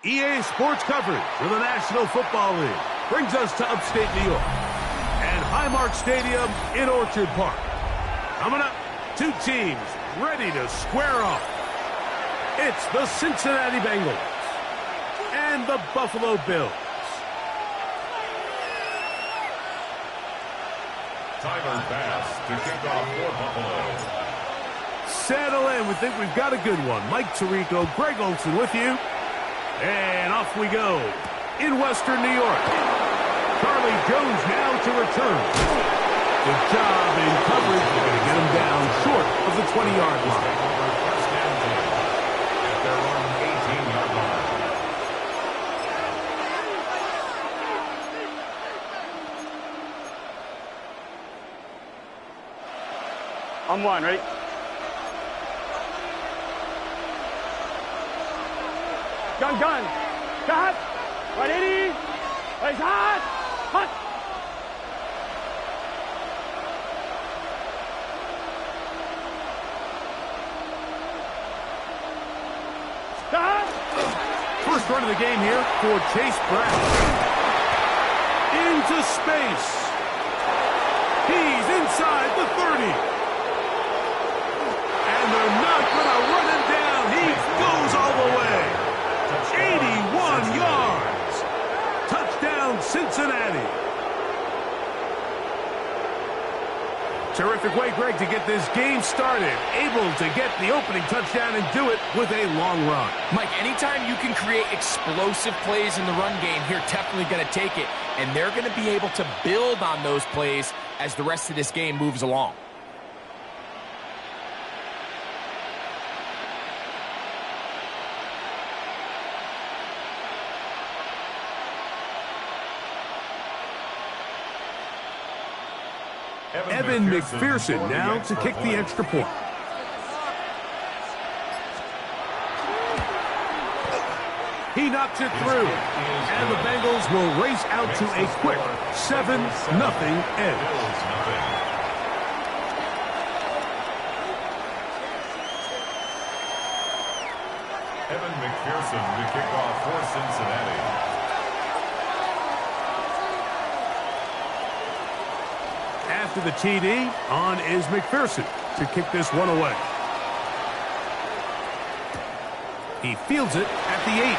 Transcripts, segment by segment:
EA Sports coverage for the National Football League brings us to upstate New York and Highmark Stadium in Orchard Park. Coming up, two teams ready to square off. It's the Cincinnati Bengals and the Buffalo Bills. Tyler Bass to kick off for Buffalo. Settle in. We think we've got a good one. Mike Tirico, Greg Olson with you. And off we go in Western New York. Charlie Jones now to return. Good job in coverage. They're going to get him down short of the 20-yard line. First and 10 at their own 18-yard line. On one, ready? Gun. Cut. 180. Place hot. Hot. Stop. First run of the game here for Chase Brown. Into space. He's inside the 30. And they're not going to run him down. He goes all the way. 81 yards. Touchdown, Cincinnati. Terrific way, Greg, to get this game started. Able to get the opening touchdown and do it with a long run. Mike, anytime you can create explosive plays in the run game, you're definitely going to take it. And they're going to be able to build on those plays as the rest of this game moves along. Evan McPherson now to kick the extra point. He knocks it through. And the Bengals will race out to a quick 7-0 edge. Evan McPherson to kick off for Cincinnati. After the TD, on is McPherson to kick this one away. He fields it at the 8.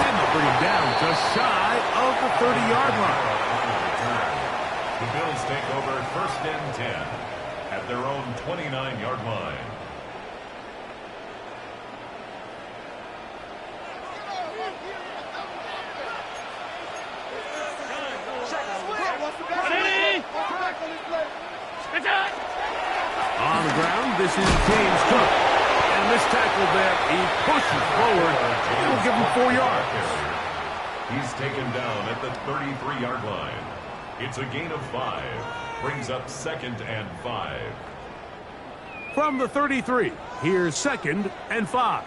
And they'll bring him down just shy of the 30-yard line. The Bills take over first and 10 at their own 29-yard line. On the ground, this is James Cook. And this tackle there, he pushes forward. It'll give him 4 yards. He's taken down at the 33-yard line. It's a gain of 5. Brings up 2nd and 5. From the 33, here's 2nd and 5.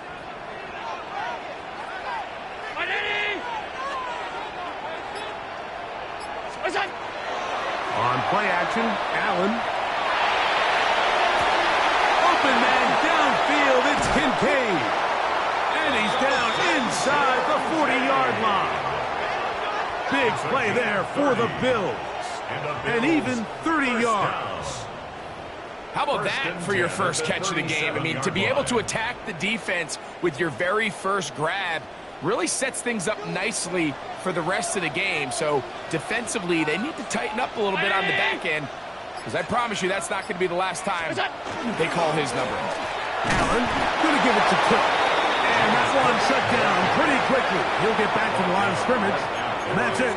On play action, Allen. Open man downfield, it's Kincaid. And he's down inside the 40-yard line. Big play there for the Bills. And even 30 yards. How about that for your first catch of the game? I mean, to be able to attack the defense with your very first grab really sets things up nicely for the rest of the game. So defensively, they need to tighten up a little bit on the back end, because I promise you that's not going to be the last time they call his number. Allen going to give it to Cook. And that one shut down pretty quickly. He'll get back to the line of scrimmage, and that's it.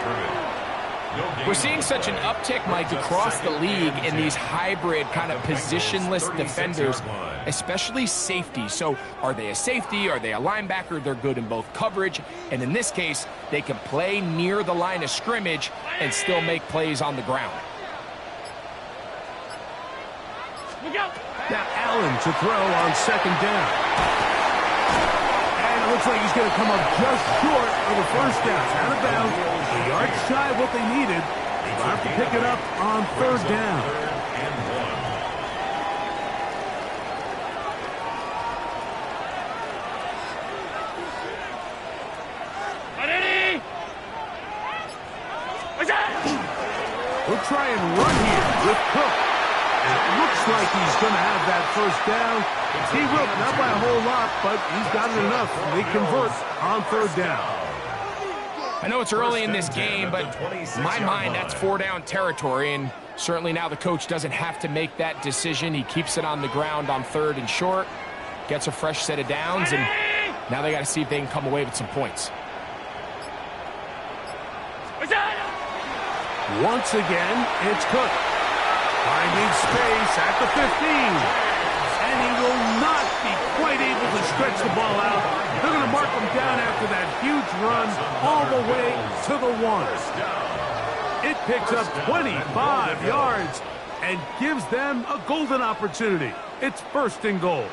We're seeing such an uptick, Mike, across the league in these hybrid kind of positionless defenders, especially safety. So are they a safety? Are they a linebacker? They're good in both coverage. And in this case, they can play near the line of scrimmage and still make plays on the ground. Now Allen to throw on second down. And it looks like he's going to come up just short of the first down. Out of bounds, a yard shy of what they needed. They'll have to pick it up on third down. We'll try and run here with Cook. And it looks like he's going to have that first down. He will, not by a whole lot, but he's got it enough. They convert on third down. I know it's early in this game, but in my mind, that's 4-down territory, and certainly now the coach doesn't have to make that decision. He keeps it on the ground on third and short, gets a fresh set of downs, and now they got to see if they can come away with some points. Once again, it's Cook. Finding space at the 15. And he will not be quite able to stretch the ball out. They're going to mark him down after that huge run all the way to the 1. It picks up 25 yards and gives them a golden opportunity. It's first and goal.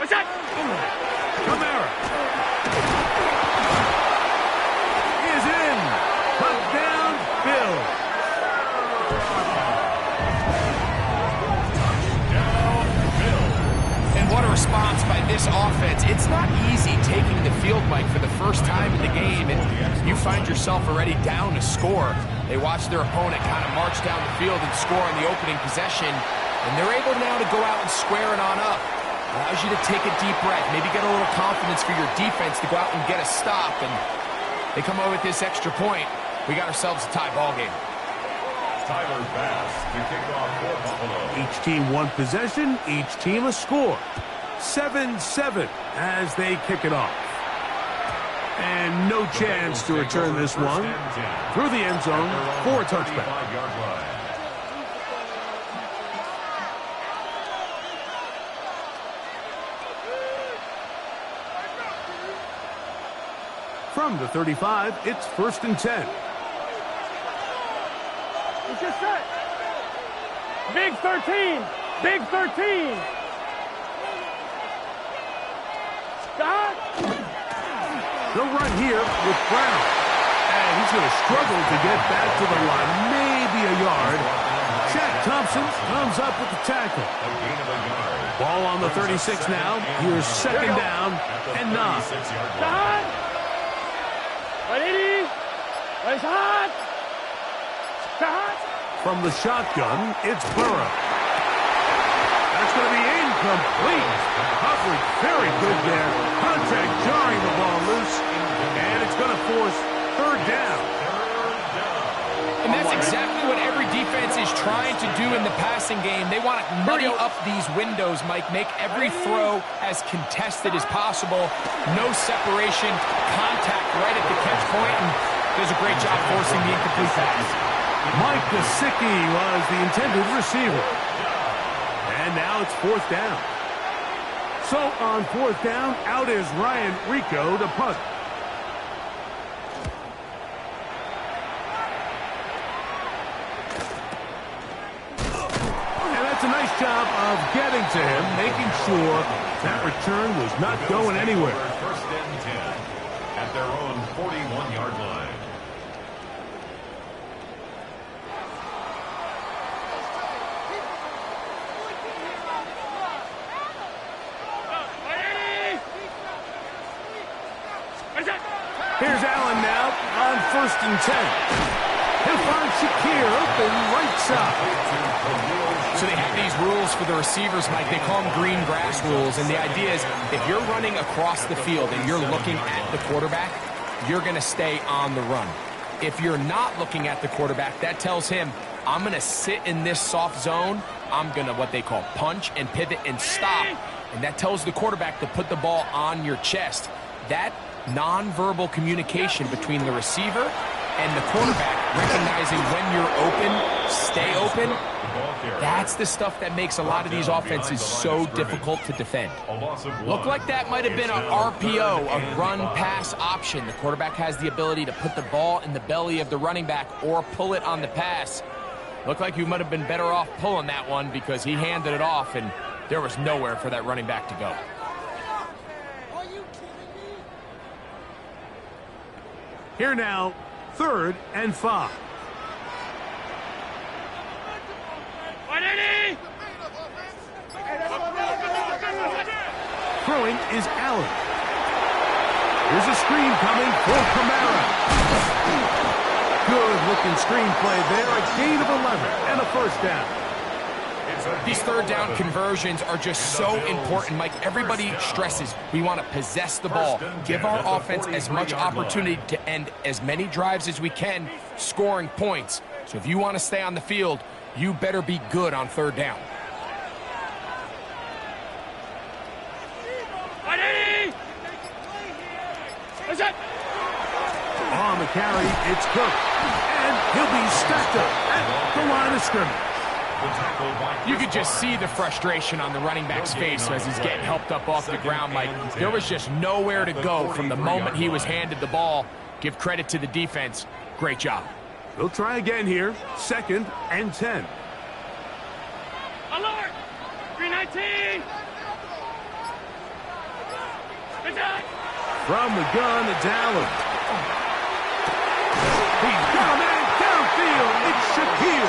Kamara is in. Touchdown, Bill. And what a response by this offense. It's not easy taking the field, Mike, for the first time in the game, and you find yourself already down to score. They watch their opponent kind of march down the field and score on the opening possession, and they're able now to go out and square it on up. Allows you to take a deep breath, maybe get a little confidence for your defense to go out and get a stop, and they come over with this extra point. We got ourselves a tie ball game. Tyler Bass to kick off for Buffalo. Each team one possession, each team a score. 7-7 as they kick it off. And no chance to return this one through the end zone for a touchback. From the 35, it's first and 10. It's just set. Big 13. Big 13. Stop. They'll run here with Brown. And he's going to struggle to get back to the line. Maybe a yard. Shaq Thompson comes up with the tackle. Ball on the 36 now. Here's second down and 9. Stop. 180. It's hot. Stop. From the shotgun, it's Burrow. That's going to be incomplete. Coverage very good there. Contact jarring the ball loose. And it's going to force third down. And that's exactly what every defense is trying to do in the passing game. They want to muddy up these windows, Mike, make every throw as contested as possible. No separation, contact right at the catch point, and does a great job forcing the incomplete pass. Mike Gesicki was the intended receiver. And now it's fourth down. So on fourth down, out is Ryan Rico to punt. And that's a nice job of getting to him, making sure that return was not going anywhere. First and 10 at their own 41-yard line. Here's Allen now on first and 10. He'll find Shakir open right side. So they have these rules for the receivers, Mike. They call them green grass rules, and the idea is if you're running across the field and you're looking at the quarterback, you're going to stay on the run. If you're not looking at the quarterback, that tells him, I'm going to sit in this soft zone. I'm going to what they call punch and pivot and stop. And that tells the quarterback to put the ball on your chest. That nonverbal communication between the receiver and the quarterback recognizing when you're open, stay open, that's the stuff that makes a lot of these offenses so difficult to defend. Looked like that might have been an RPO, a run-pass option. The quarterback has the ability to put the ball in the belly of the running back or pull it on the pass. Looked like you might have been better off pulling that one because he handed it off, and there was nowhere for that running back to go. Here now, 3rd and 5. Throwing is Allen. Here's a screen coming for Kamara. Good-looking screenplay there. A gain of 11 and a first down. These third down conversions are just so important, Mike. Everybody stresses we want to possess the ball, give our offense as much opportunity to end as many drives as we can, scoring points. So if you want to stay on the field, you better be good on 3rd down. On the carry, it's Cook. And he'll be stacked up at the line of scrimmage. You could just see the frustration on the running back's face as he's getting helped up off the ground, Mike. There was just nowhere to go from the moment he was handed the ball. Give credit to the defense. Great job. They'll try again here. 2nd and 10. Alert! 319! From the gun, it's Allen. He's got a man downfield. It's Shakir.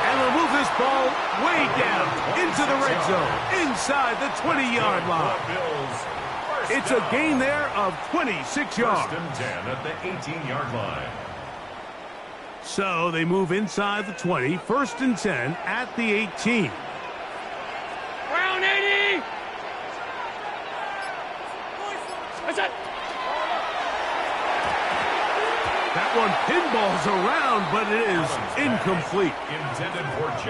And they'll move this ball way down into the red zone, inside the 20-yard line. It's a gain there of 26 yards. 1st and 10 at the 18-yard line. So they move inside the 20, 1st and 10 at the 18. Brown 80! That's it! That one pinballs around, but it is incomplete.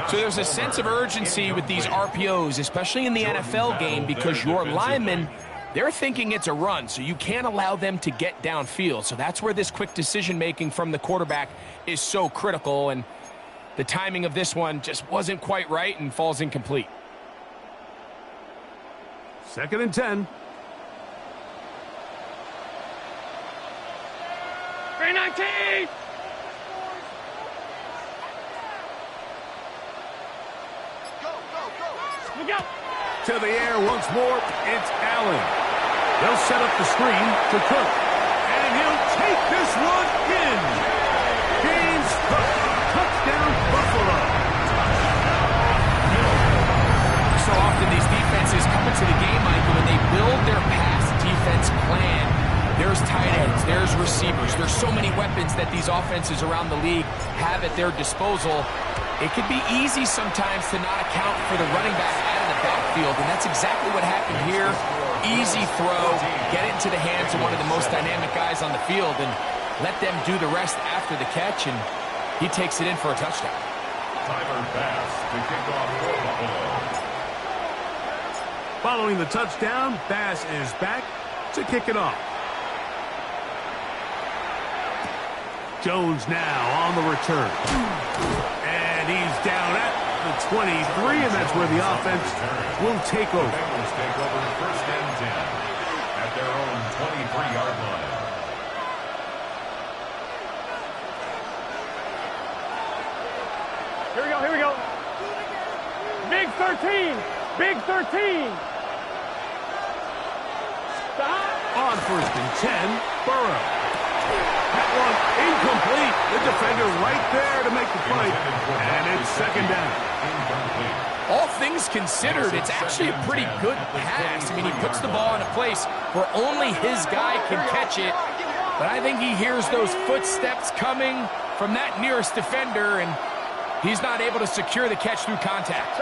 So there's a sense of urgency with these RPOs, especially in the NFL game, because your linemen, they're thinking it's a run, so you can't allow them to get downfield. So that's where this quick decision-making from the quarterback is so critical, and the timing of this one just wasn't quite right and falls incomplete. 2nd and 10. 319! Look out! To the air once more, it's Allen. They'll set up the screen to Cook. And he'll take this one in. James Cook, touchdown Buffalo. So often these defenses come into the game, Mike, and when they build their pass defense plan, there's tight ends, there's receivers, there's so many weapons that these offenses around the league have at their disposal. It could be easy sometimes to not account for the running back out of the backfield, and that's exactly what happened here. Easy throw, get it into the hands of one of the most dynamic guys on the field, and let them do the rest after the catch, and he takes it in for a touchdown. Tyler Bass to kick off for Buffalo. Following the touchdown, Bass is back to kick it off. Jones now on the return. And he's down at the 23, and that's where the offense will take over. Bengals take over 1st and 10 at their own 23-yard line. Here we go, here we go. Big 13! Big 13! Stop! On 1st and 10, Burrow. That one incomplete. The defender right there to make the play. And it's 2nd down. All things considered, it's actually a pretty good pass. I mean, he puts the ball in a place where only his guy can catch it. But I think he hears those footsteps coming from that nearest defender, and he's not able to secure the catch through contact.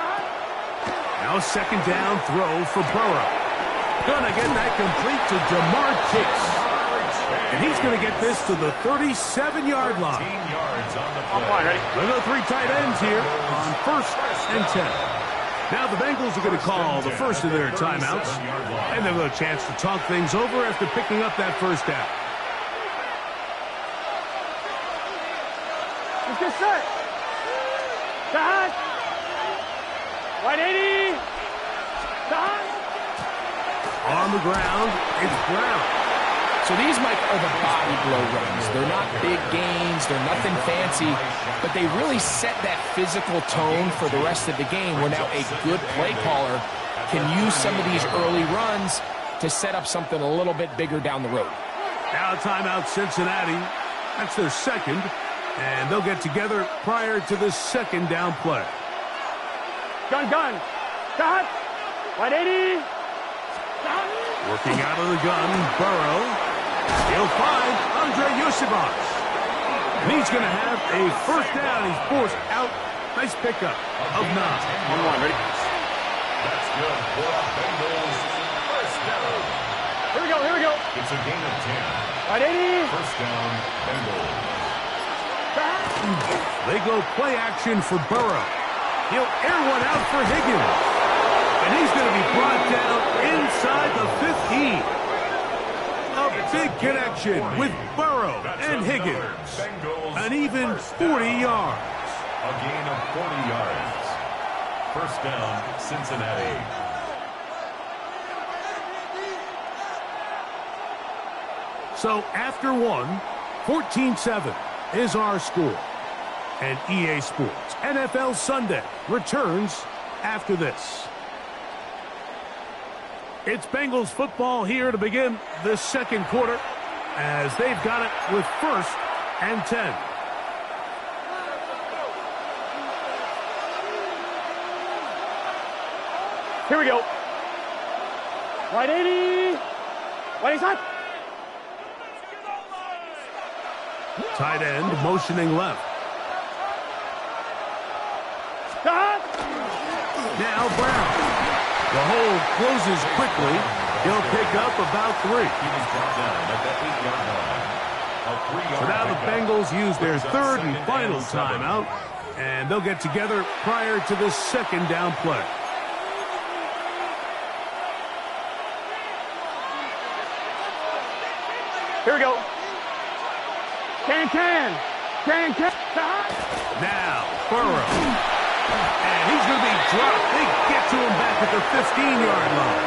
Now 2nd down throw for Burrow. Gonna get that complete to Jamar Chase. And he's going to get this to the 37-yard line. 15 yards on the play. Ready? Look at the 3 tight ends here on 1st and 10. Now the Bengals are going to call the first of their timeouts. And they'll have a chance to talk things over after picking up that 1st down. Let's get set. Cut. 180. Cut. On the ground, it's Brown. So these, Mike, are the body blow runs. They're not big gains, they're nothing fancy, but they really set that physical tone for the rest of the game where now a good play caller can use some of these early runs to set up something a little bit bigger down the road. Now timeout Cincinnati. That's their second, and they'll get together prior to the second down play. Gun. Cut. 180. Cut. Working out of the gun, Burrow. He'll find Andre Yosibas. And he's going to have a first down. He's forced out. Nice pickup of 9. 1-1, ready? That's good for the Bengals. First down. Here we go. It's a gain of 10. 180. First down, Bengals. They go play action for Burrow. He'll air one out for Higgins. And he's going to be brought down inside the 15. A big connection with Burrow and Higgins. An even 40 yards. A gain of 40 yards. First down, Cincinnati. So after one, 14-7 is our score. And EA Sports NFL Sunday returns after this. It's Bengals football here to begin the second quarter as they've got it with 1st and 10. Here we go. 180. 180. Tight end motioning left. Cut. Now Brown. The hole closes quickly. He'll pick up about 3. He was brought down at the 8-yard line. A 3-yard So now the pickup. Bengals use their Brings up third second and final 7. timeout, and they'll get together prior to the second down play. Here we go. Can. Now, Burrow. And he's going to be dropped. They get to him back at the 15-yard line.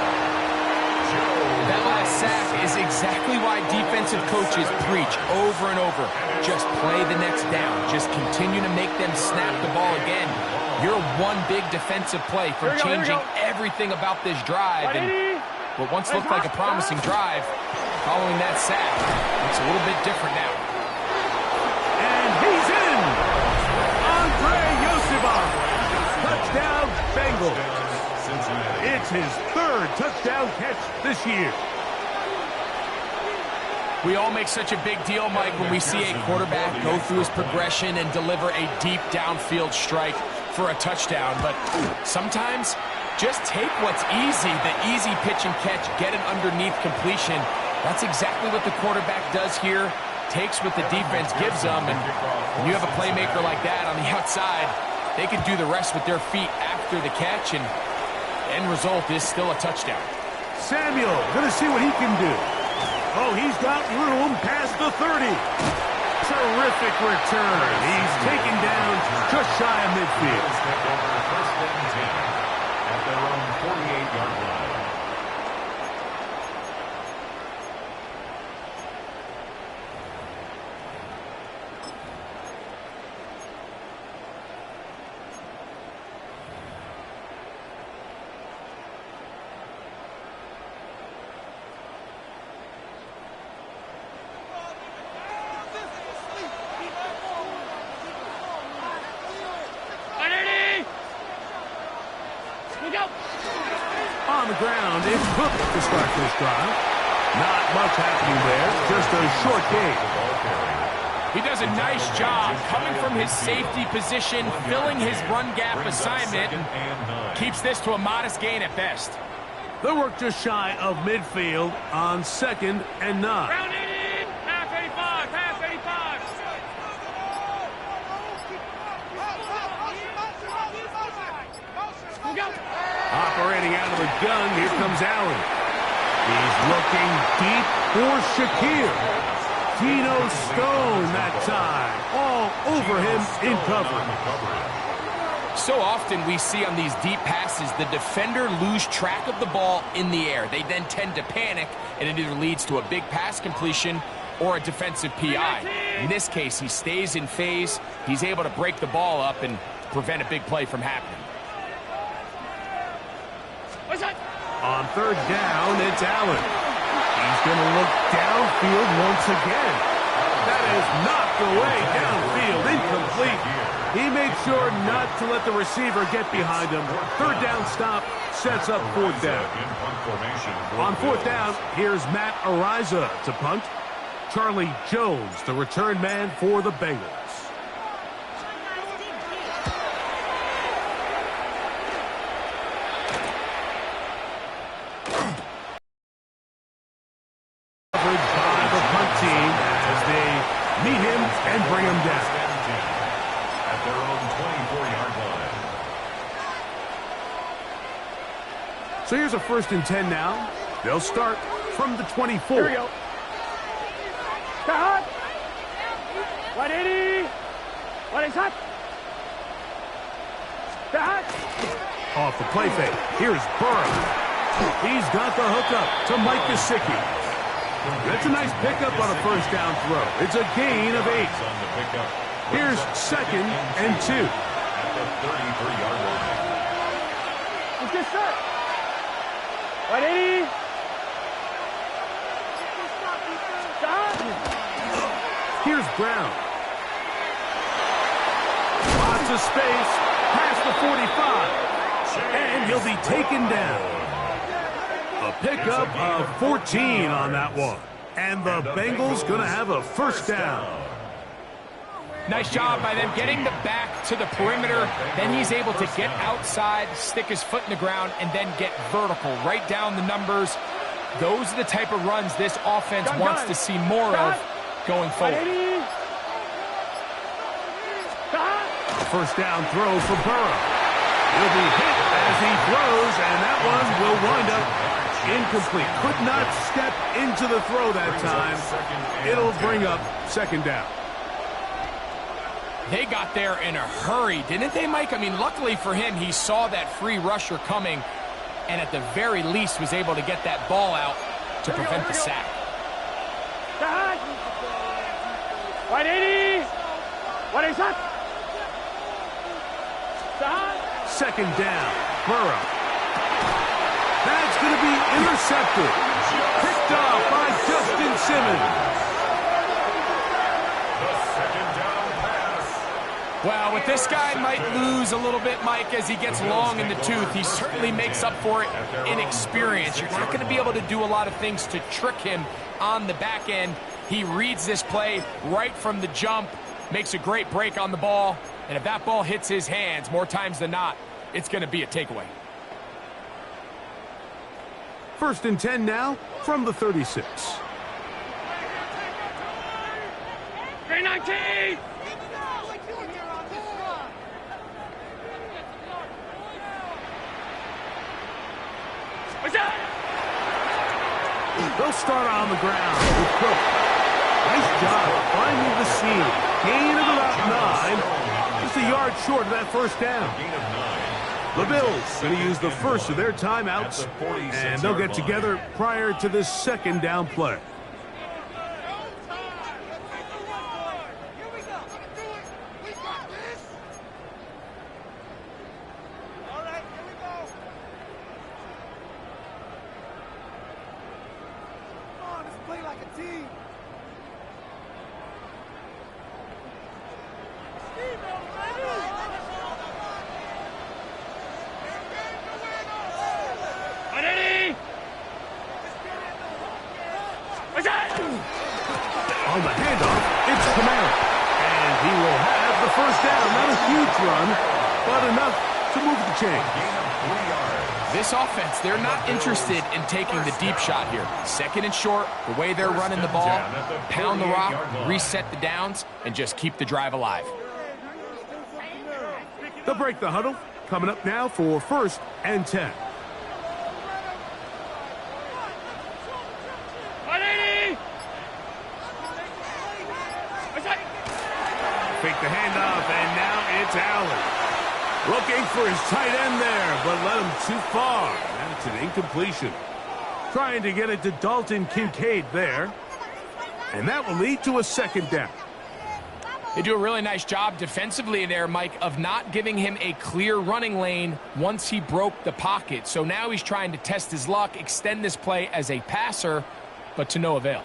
That last sack is exactly why defensive coaches preach over and over. Just play the next down. Just continue to make them snap the ball again. You're one big defensive play from changing everything about this drive. And what once looked like a promising drive, following that sack, it's a little bit different now. And he's in! Andre Yosibas. Touchdown, Bengals. It's his 3rd touchdown catch this year. We all make such a big deal, Mike, when we see a quarterback go through his progression and deliver a deep downfield strike for a touchdown. But sometimes, just take what's easy, the easy pitch and catch, get an underneath completion. That's exactly what the quarterback does here. Takes what the defense gives them, and when you have a playmaker like that on the outside, they can do the rest with their feet after the catch, and end result is still a touchdown. Samuel, going to see what he can do. Oh, he's got room past the 30. Terrific return. He's taken down just shy of midfield. First and 10 at their own 48-yard line. On the ground, it's Cook to start this drive. Not much happening there, just a short gain. He does a nice job coming from his safety position, filling his run gap assignment, and keeps this to a modest gain at best. They'll work just shy of midfield on 2nd and 9. Round 80. Half 85. Half 85. Go. Operating out of the gun, here comes Allen. He's looking deep for Shakir. Dino Stone that time. All over him in coverage. So often we see on these deep passes, the defender lose track of the ball in the air. They then tend to panic, and it either leads to a big pass completion or a defensive PI. In this case, he stays in phase. He's able to break the ball up and prevent a big play from happening. On third down, it's Allen. He's going to look downfield once again. That is knocked away downfield, incomplete. He made sure not to let the receiver get behind him. Third down stop sets up fourth down. On fourth down, here's Matt Ariza to punt. Charlie Jones, the return man for the Bengals. Coverage by the punt team as they meet him and bring him down. At their own 24-yard line. So here's a 1st and 10 now. They'll start from the 24. Here we go. Hot. 180. What is hot? Hot. Off the play fake. Here's Burrow. He's got the hookup to Mike Gesicki. That's a nice pickup on a first down throw. It's a gain of 8. Here's 2nd and 2. At the 33-yard line. It's good start. 180. Here's Brown. Lots of space past the 45. And he'll be taken down. A pickup of 14 on that one. And the Bengals going to have a first down. Nice job by them getting the back to the perimeter. Then he's able to get outside, stick his foot in the ground, and then get vertical. Right down the numbers. Those are the type of runs this offense wants to see more of going forward. First down throw for Burrow. He'll be hit as he throws, and that one will wind up incomplete. Could not step into the throw that time. It'll bring up 2nd down. They got there in a hurry, didn't they, Mike? I mean, luckily for him, he saw that free rusher coming, and at the very least was able to get that ball out to prevent the sack. 180. What is that? 2nd down. Burrow. That's going to be intercepted. Picked off by Justin Simmons. The 2nd down pass. Well, with this guy might lose a little bit, Mike, as he gets long in the tooth. He certainly makes up for it in experience. You're not going to be able to do a lot of things to trick him on the back end. He reads this play right from the jump, makes a great break on the ball, and if that ball hits his hands more times than not, it's going to be a takeaway. 1st and 10 now from the 36. 319. What's that? They'll start on the ground with Cook. Nice job finding the seam. Gain of about 9. Just a yard short of that first down. The Bills going to use the first of their timeouts, and they'll get together prior to this 2nd down play. On the handoff, it's Kamara. And he will have the first down. Not a huge run, but enough to move the chain. This offense, they're not interested in taking the deep shot here. 2nd and short, the way they're running the ball, pound the rock, reset the downs, and just keep the drive alive. They'll break the huddle. Coming up now for 1st and 10. It's Allen. Looking for his tight end there, but led him too far. That's an incompletion. Trying to get it to Dalton Kincaid there. And that will lead to a second down. They do a really nice job defensively there, Mike, of not giving him a clear running lane once he broke the pocket. So now he's trying to test his luck, extend this play as a passer, but to no avail.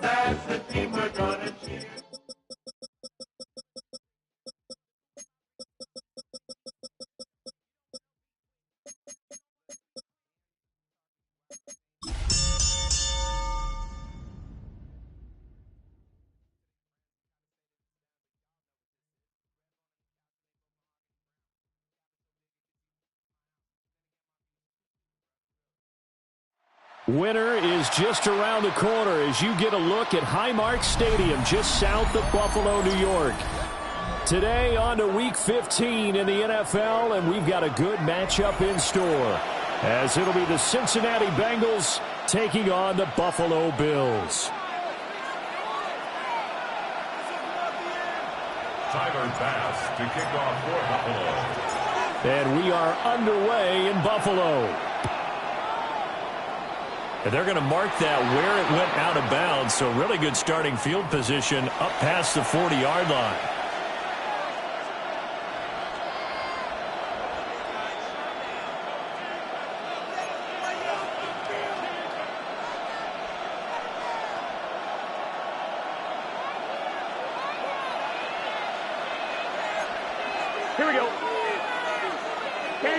That's the team we're gonna cheer. Winter is just around the corner as you get a look at Highmark Stadium just south of Buffalo, New York. Today on to Week 15 in the NFL, and we've got a good matchup in store as it'll be the Cincinnati Bengals taking on the Buffalo Bills. Tyler Bass to kick off for Buffalo. And we are underway in Buffalo. And they're going to mark that where it went out of bounds, so really good starting field position up past the 40-yard line. Here we go.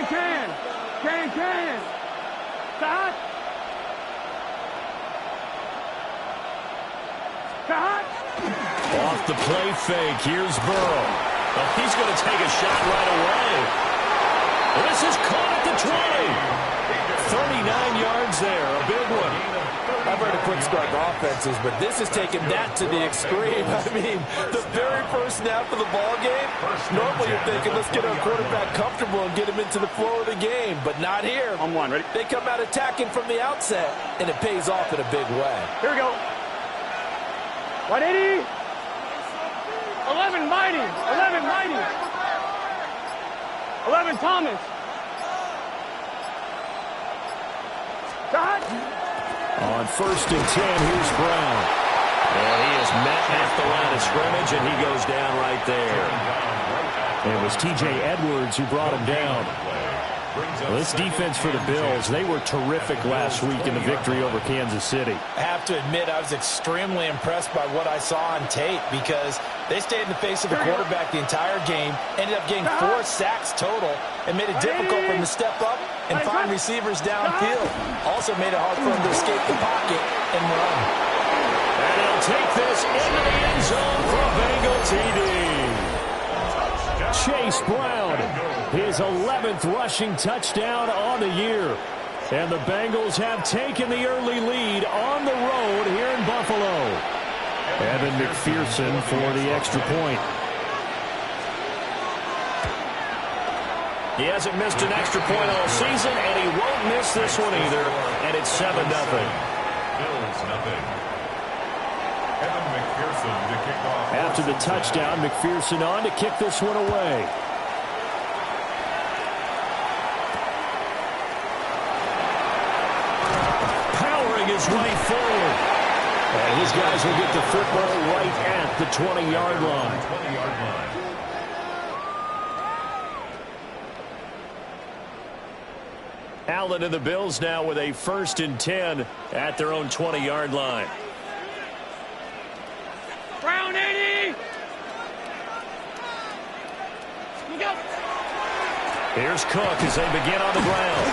Can. Stop. Off the play fake, here's Burrow. Well, he's going to take a shot right away. This is caught at the 20. 39 yards there, a big one. I've heard of quick start offenses, but this has taken that to the extreme. I mean, the very first snap of the ball game, normally you're thinking, let's get our quarterback comfortable and get him into the flow of the game, but not here. On one, ready? They come out attacking from the outset, and it pays off in a big way. Here we go. 180. 11 Mighty. 11 Thomas. Shot. On 1st and 10, here's Brown. And he is met at the line of scrimmage, and he goes down right there. It was T.J. Edwards who brought him down. Well, this defense for the Bills, they were terrific last week in the victory over Kansas City. I have to admit, I was extremely impressed by what I saw on tape because they stayed in the face of the quarterback the entire game, ended up getting 4 sacks total, and made it difficult for him to step up and find receivers downfield. Also made it hard for him to escape the pocket and run. And he'll take this into the end zone for a Bengal TD. Chase Brown, his 11th rushing touchdown on the year. And the Bengals have taken the early lead on the road here in Buffalo. Evan McPherson for the extra point. He hasn't missed an extra point all season, and he won't miss this one either. And it's 7-0. Bills nothing. Evan McPherson to kick off. After the touchdown, McPherson on to kick this one away. Powering his way forward. And his guys will get the football right at the 20-yard line. 20-yard line. Allen and the Bills now with a 1st and 10 at their own 20-yard line. Brown 80. Here's Cook as they begin on the ground.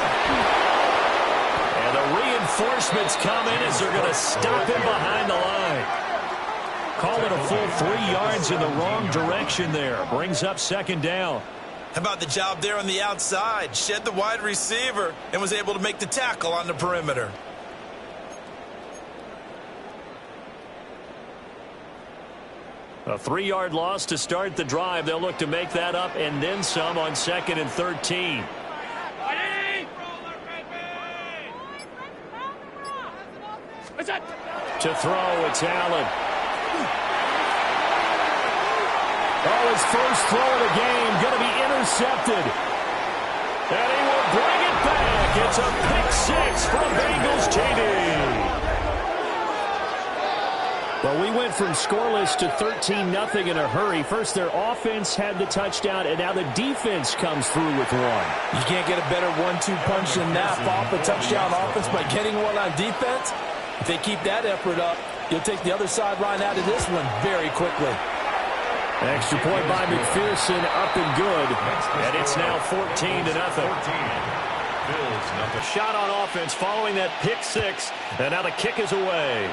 And the reinforcements come in as they're going to stop him behind the line. Call it a full 3 yards in the wrong direction there. Brings up 2nd down. How about the job there on the outside? Shed the wide receiver and was able to make the tackle on the perimeter. A 3-yard loss to start the drive. They'll look to make that up and then some on 2nd and 13. To throw, it's Allen. Oh, his first throw of the game going to be intercepted. And he will bring it back. It's a pick 6 from Bengals TD. Well, we went from scoreless to 13-0 in a hurry. First, their offense had the touchdown, and now the defense comes through with one. You can't get a better 1-2 punch than that. Off a touchdown offense by getting one on defense. If they keep that effort up, you'll take the other sideline out of this one very quickly. Extra point by McPherson, up and good. And it's now 14-0. Bills nothing. Shot on offense following that pick 6, and now the kick is away.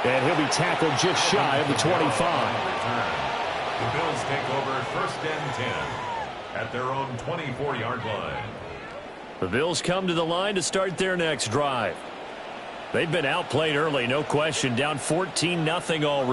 And he'll be tackled just shy of the 25. The Bills take over 1st and 10 at their own 24-yard line. The Bills come to the line to start their next drive. They've been outplayed early, no question, down 14-0 already.